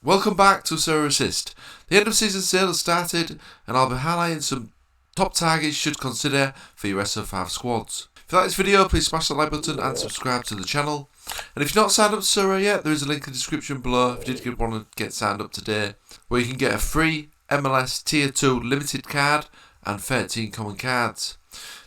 Welcome back to Sorare Assist. The end of season sale has started and I'll be highlighting some top targets you should consider for your SO5 squads. If you like this video, please smash the like button and subscribe to the channel. And if you're not signed up to Sorare yet, there is a link in the description below if you did want to get signed up today, where you can get a free MLS Tier 2 limited card and 13 common cards.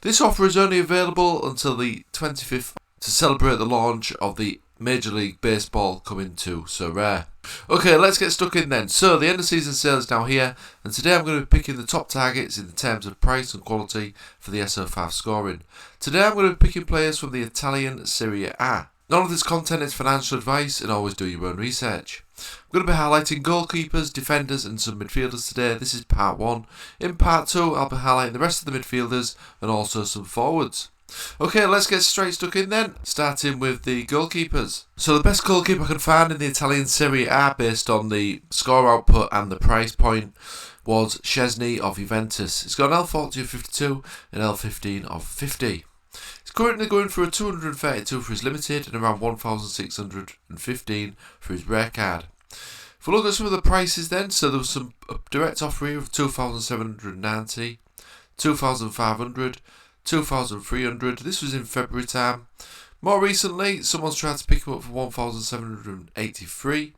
This offer is only available until the 25th to celebrate the launch of the Major League Baseball coming to Sorare. Okay, let's get stuck in then. So the end of season sale is now here, and today I'm going to be picking the top targets in terms of price and quality for the SO5 scoring. Today I'm going to be picking players from the Italian Serie A. None of this content is financial advice, and always do your own research. I'm going to be highlighting goalkeepers, defenders and some midfielders today. This is part 1. In part 2 I'll be highlighting the rest of the midfielders and also some forwards. Okay, let's get straight stuck in then, starting with the goalkeepers. So the best goalkeeper I could find in the Italian Serie A based on the score output and the price point was Szczesny of Juventus. He's got an L40 of 52 and L15 of 50. He's currently going for a 232 for his limited and around 1,615 for his rare card. If we look at some of the prices then, so there was some direct offer here of 2,790, 2,500, 2,300. This was in February time. More recently, someone's tried to pick him up for 1,783,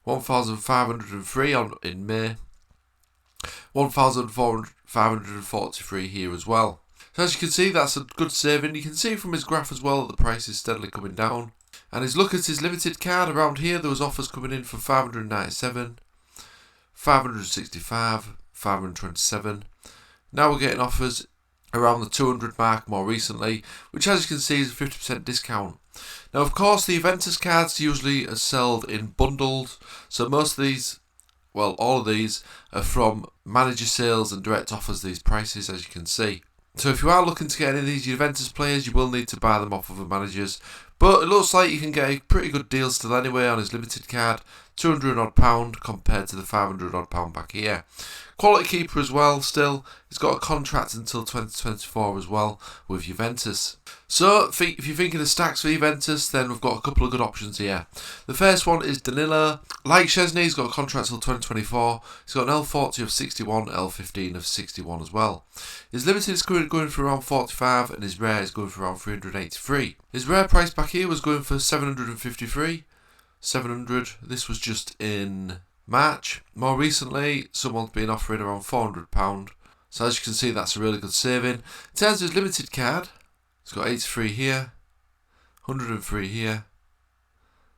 1,503 in May, 1,543 here as well. So as you can see, that's a good saving. You can see from his graph as well that the price is steadily coming down. And his look at his limited card around here, there was offers coming in for 597, 565, 527. Now we're getting offers around the 200 mark more recently, which as you can see is a 50% discount. Now of course the Juventus cards usually are sold in bundles, so most of these, well all of these, are from manager sales and direct offers, these prices as you can see. So if you are looking to get any of these Juventus players, you will need to buy them off other managers, but it looks like you can get a pretty good deal still anyway on his limited card, £200 odd compared to the £500 odd back here. Quality keeper as well still. He's got a contract until 2024 as well with Juventus. So if you're thinking of stacks for Juventus, then we've got a couple of good options here. The first one is Danilo. Like Szczesny, he's got a contract until 2024. He's got an L40 of 61, L15 of 61 as well. His limited is currently going for around 45 and his rare is going for around 383. His rare price back here was going for 753. 700. This was just in March. More recently, someone's been offering around £400. So as you can see, that's a really good saving. In terms of his limited card, he's got 83 here, 103 here,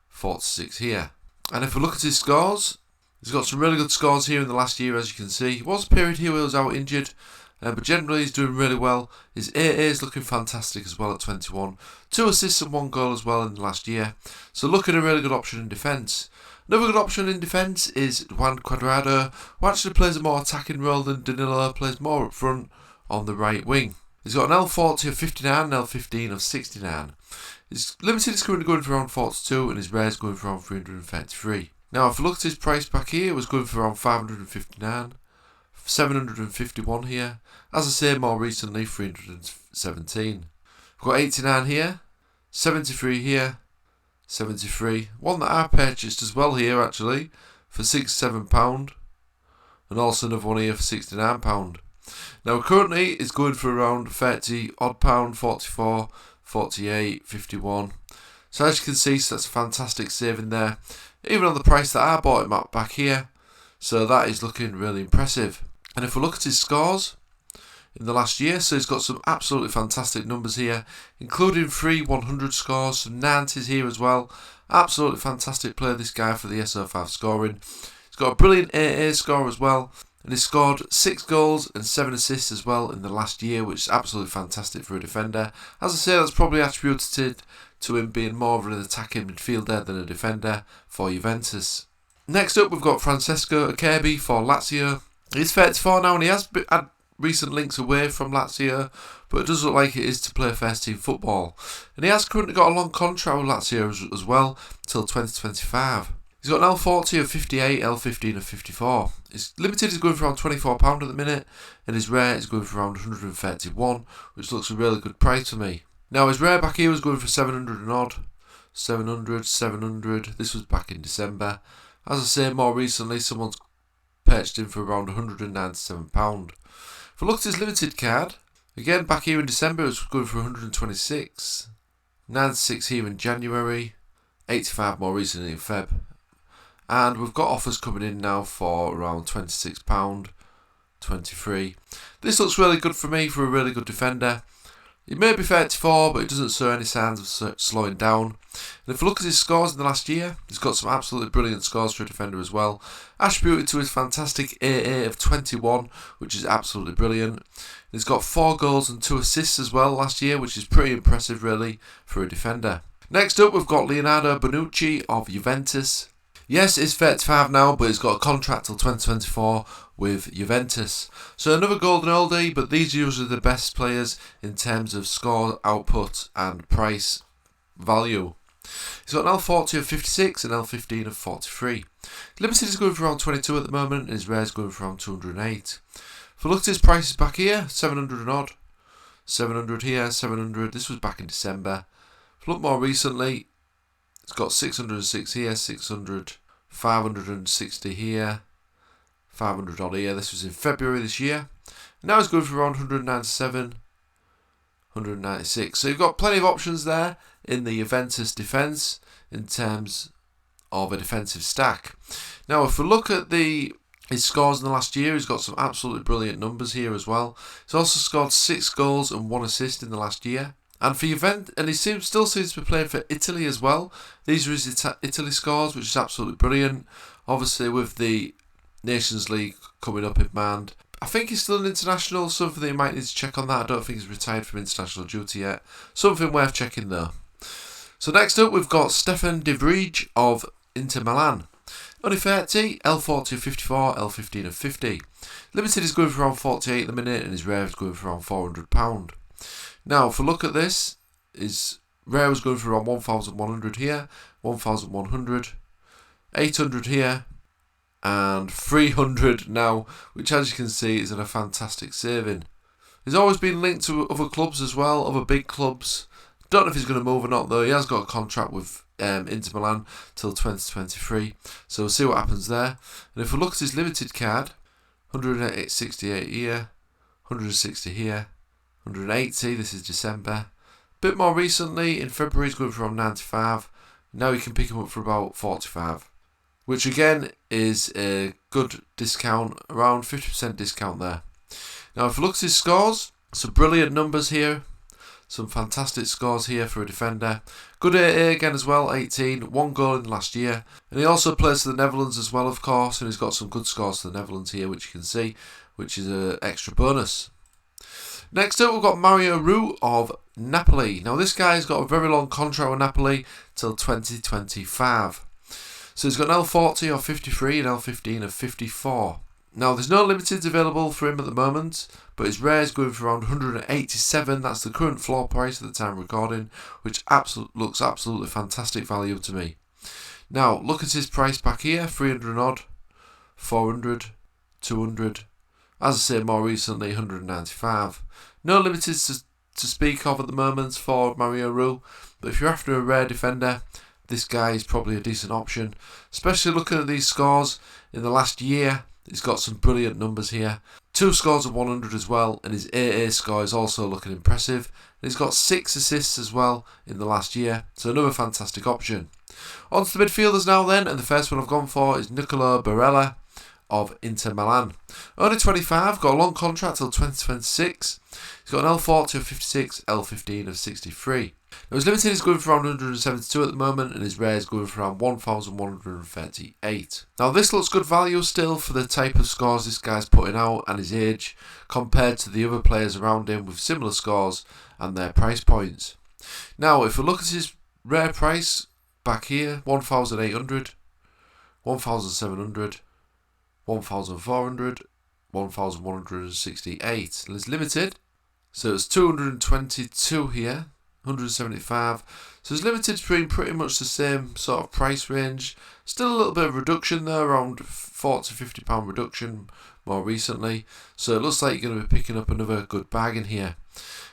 46 here. And if we look at his scores, he's got some really good scores here in the last year, as you can see. He was a period here where he was out injured, but generally he's doing really well. His AA is looking fantastic as well at 21. 2 assists and 1 goal as well in the last year. So looking a really good option in defence. Another good option in defence is Juan Cuadrado, who actually plays a more attacking role than Danilo, plays more up front on the right wing. He's got an L40 of 59 and L15 of 69. His limited is currently going for around 42 and his rare is going for around 333. Now if you look at his price back here, it was going for around 559, 751 here. As I say, more recently 317. We've got 89 here, 73 here, 73. One that I purchased as well here actually for £67, and also another one here for £69. Now currently it's going for around 30 odd pound, 44, 48, 51. So as you can see, so that's a fantastic saving there, even on the price that I bought him at back here. So that is looking really impressive. And if we look at his scores in the last year, so he's got some absolutely fantastic numbers here, including 3 100 scores, some 90s here as well. Absolutely fantastic player, this guy, for the SO5 scoring. He's got a brilliant AA score as well, and he's scored 6 goals and 7 assists as well in the last year, which is absolutely fantastic for a defender. As I say, that's probably attributed to him being more of an attacking midfielder than a defender for Juventus. Next up, we've got Francesco Acerbi for Lazio. He's 34 now, and he has had recent links away from Lazio, but it does look like it is to play first team football. And he has currently got a long contract with Lazio as well, till 2025. He's got an L40 of 58, L15 of 54. His limited is going for around £24 at the minute, and his rare is going for around 131, which looks a really good price for me. Now his rare back here was going for 700 and odd, 700, 700. This was back in December. As I say, more recently, someone's purchased him for around £197. If I look at his limited card, again back here in December, it was going for 126, 96 here in January, 85 more recently in Feb. And we've got offers coming in now for around £26, 23. This looks really good for me for a really good defender. He may be 34, but it doesn't show any signs of slowing down. And if we look at his scores in the last year, he's got some absolutely brilliant scores for a defender as well. Attributed to his fantastic AA of 21, which is absolutely brilliant. He's got 4 goals and 2 assists as well last year, which is pretty impressive really for a defender. Next up, we've got Leonardo Bonucci of Juventus. Yes, he's 35 now, but he's got a contract till 2024 with Juventus. So another golden oldie, but these are usually the best players in terms of score, output and price value. He's got an L40 of 56 and L15 of 43. Limited is going for around 22 at the moment, and his rare is going for around 208. If we look at his prices back here, 700 and odd. 700 here, 700. This was back in December. If we look more recently, it's got 606 here, 600, 560 here, 500 odd here. This was in February this year. Now it's going for around 197, 196. So you've got plenty of options there in the Juventus defence in terms of a defensive stack. Now if we look at his scores in the last year, he's got some absolutely brilliant numbers here as well. He's also scored 6 goals and 1 assist in the last year. And for Juventus, and he still seems to be playing for Italy as well. These are his Italy scores, which is absolutely brilliant. Obviously, with the Nations League coming up in hand, I think he's still an international. Something that you might need to check on that. I don't think he's retired from international duty yet. Something worth checking though. So next up, we've got Stefan de Vrij of Inter Milan. Only 30, L40 of 54, L15 of 50. Limited is going for around 48 at the minute, and his rare is going for around £400. Now, if we look at this, his rare was going for around 1,100 here, 1,100, 800 here, and 300 now, which as you can see is a fantastic saving. He's always been linked to other clubs as well, other big clubs. Don't know if he's going to move or not though. He has got a contract with Inter Milan till 2023, so we'll see what happens there. And if we look at his limited card, 168 here, 160 here, 180, this is December. A bit more recently, in February he's going for around 95. Now you can pick him up for about 45. Which again is a good discount, around 50% discount there. Now if you look at his scores, some brilliant numbers here. Some fantastic scores here for a defender. Good AA again as well, 18, 1 goal in the last year. And he also plays for the Netherlands as well, of course, and he's got some good scores for the Netherlands here, which you can see, which is an extra bonus. Next up, we've got Mario Rui of Napoli. Now, this guy's got a very long contract with Napoli till 2025. So he's got an L40 of 53 and L15 of 54. Now, there's no limiteds available for him at the moment, but his rare is going for around 187. That's the current floor price at the time of recording, which looks absolutely fantastic value to me. Now, look at his price back here, 300 and odd, 400, 200. As I say, more recently, 195. No limiteds to speak of at the moment for Mario Rui, but if you're after a rare defender, this guy is probably a decent option. Especially looking at these scores in the last year, he's got some brilliant numbers here. 2 scores of 100 as well, and his AA score is also looking impressive. And he's got 6 assists as well in the last year, so another fantastic option. On to the midfielders now then, and the first one I've gone for is Nicol Barella of Inter Milan. Only 25, got a long contract till 2026. He's got an L40 of 56, L15 of 63. Now his limited is going for around 172 at the moment, and his rare is going for around 1,138. Now this looks good value still for the type of scores this guy's putting out and his age, compared to the other players around him with similar scores and their price points. Now if we look at his rare price back here, 1,800, 1,700, 1,400, 1,168. And it's limited, so it's 222 here, 175. So it's limited between pretty much the same sort of price range. Still a little bit of reduction there, around £40 to £50 reduction more recently. So it looks like you're going to be picking up another good bargain here.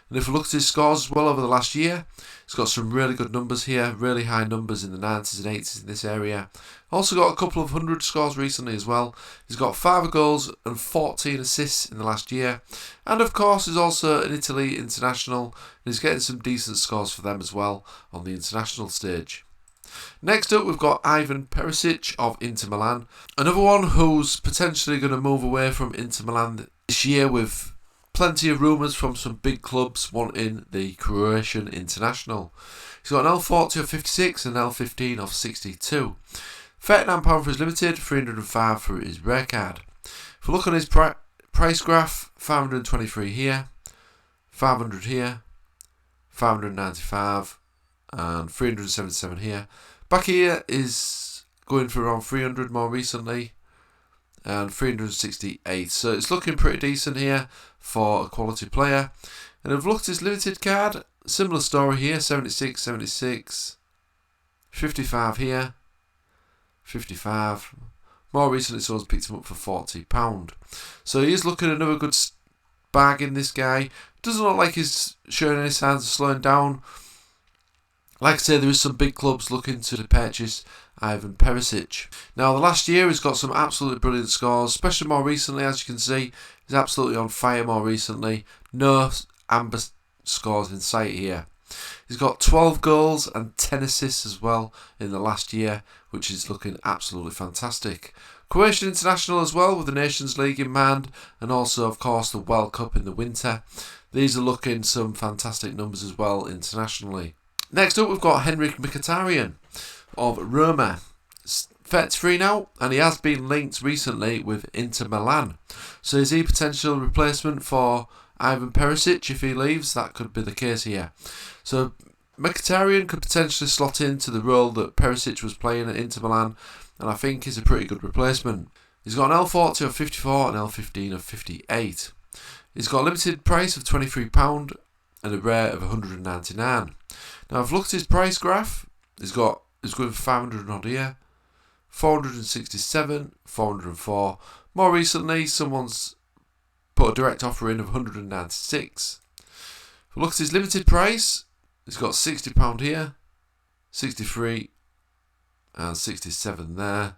And if we look at his scores as well over the last year, he's got some really good numbers here, really high numbers in the 90s and 80s in this area. Also got a couple of 100 scores recently as well. He's got 5 goals and 14 assists in the last year. And of course he's also an Italy international, and he's getting some decent scores for them as well on the international stage. Next up, we've got Ivan Perisic of Inter Milan. Another one who's potentially going to move away from Inter Milan this year, with plenty of rumours from some big clubs wanting the Croatian international. He's got an L40 of 56 and an L15 of 62. £39 for his limited, £305 for his rare card. If we look on his price graph, 523 here, 500 here, 595 and 377 here. Back here is going for around 300 more recently, and 368. So it's looking pretty decent here for a quality player. And I've looked at his limited card, similar story here, 76, 76, 55 here, 55. More recently, someone's picked him up for £40. So he is looking another good bargain, this guy. Doesn't look like he's showing any signs of slowing down. Like I say, there is some big clubs looking to purchase Ivan Perisic. Now, the last year he's got some absolutely brilliant scores, especially more recently, as you can see. He's absolutely on fire more recently. No amber scores in sight here. He's got 12 goals and 10 assists as well in the last year, which is looking absolutely fantastic. Croatian international as well, with the Nations League in mind, and also, of course, the World Cup in the winter. These are looking some fantastic numbers as well internationally. Next up, we've got Henrik Mkhitaryan of Roma. 33 now, and he has been linked recently with Inter Milan. So is he a potential replacement for Ivan Perisic if he leaves? That could be the case here. So Mkhitaryan could potentially slot into the role that Perisic was playing at Inter Milan, and I think he's a pretty good replacement. He's got an L40 of 54 and L15 of 58. He's got a limited price of £23 and a rare of 199. Now I've looked at his price graph. He's going for 500 odd here, 467, 404. More recently, someone's put a direct offer in of 196. If we look at his limited price, he's got £60 here, 63 and 67 there.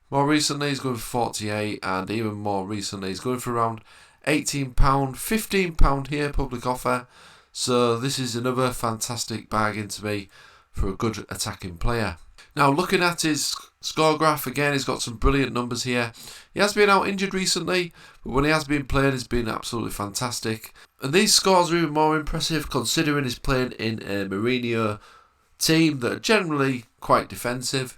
More recently, he's going for 48, and even more recently, he's going for around £18, £15 here, public offer. So this is another fantastic bargain to me for a good attacking player. Now, looking at his score graph again, he's got some brilliant numbers here. He has been out injured recently, but when he has been playing, he's been absolutely fantastic. And these scores are even more impressive considering he's playing in a Mourinho team that are generally quite defensive.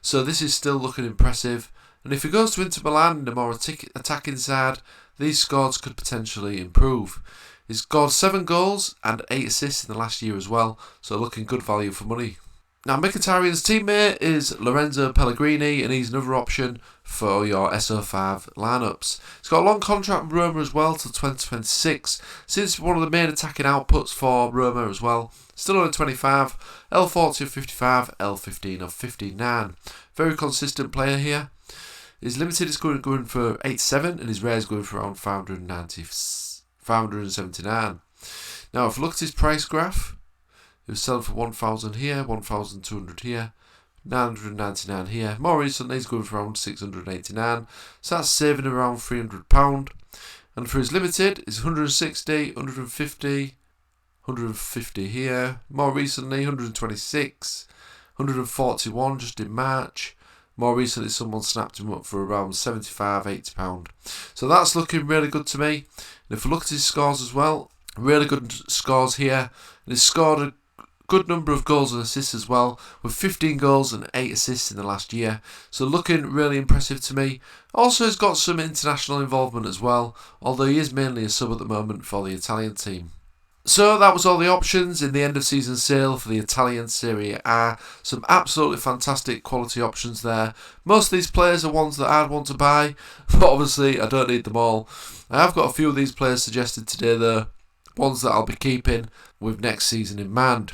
So this is still looking impressive. And if he goes to Inter Milan in a more attacking side, these scores could potentially improve. He's scored 7 goals and 8 assists in the last year as well, so looking good value for money. Now, Mkhitaryan's teammate is Lorenzo Pellegrini, and he's another option for your SO5 lineups. He's got a long contract with Roma as well till 2026, since one of the main attacking outputs for Roma as well. Still only 25, L40 of 55, L15 of 59. Very consistent player here. His limited is going for 87, and his rare is going for around 579. Now, if you look at his price graph, he was selling for 1,000 here, 1,200 here, 999 here. More recently, he's going for around 689, so that's saving around £300. And for his limited, it's 160, 150, 150 here. More recently, 126, 141 just in March. More recently, someone snapped him up for around £75, £80. So that's looking really good to me. And if we look at his scores as well, really good scores here. And he's scored a good number of goals and assists as well, with 15 goals and 8 assists in the last year. So looking really impressive to me. Also, he's got some international involvement as well, although he is mainly a sub at the moment for the Italian team. So that was all the options in the end of season sale for the Italian Serie A. Some absolutely fantastic quality options there. Most of these players are ones that I'd want to buy, but obviously I don't need them all. I have got a few of these players suggested today though, ones that I'll be keeping with next season in mind.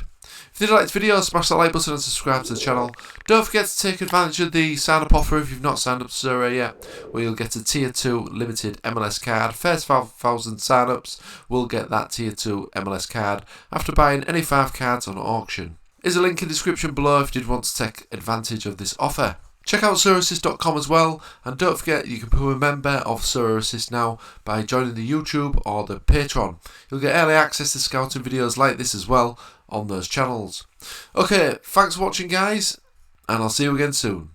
If you did like this video, smash that like button and subscribe to the channel. Don't forget to take advantage of the sign up offer if you've not signed up to Sorare yet, where you'll get a Tier 2 limited MLS card. First 5,000 sign ups will get that Tier 2 MLS card after buying any 5 cards on auction. There's a link in the description below if you did want to take advantage of this offer. Check out SorareAssist.com as well, and don't forget you can become a member of Sorare Assist now by joining the YouTube or the Patreon. You'll get early access to scouting videos like this as well on those channels. Okay, thanks for watching guys, and I'll see you again soon.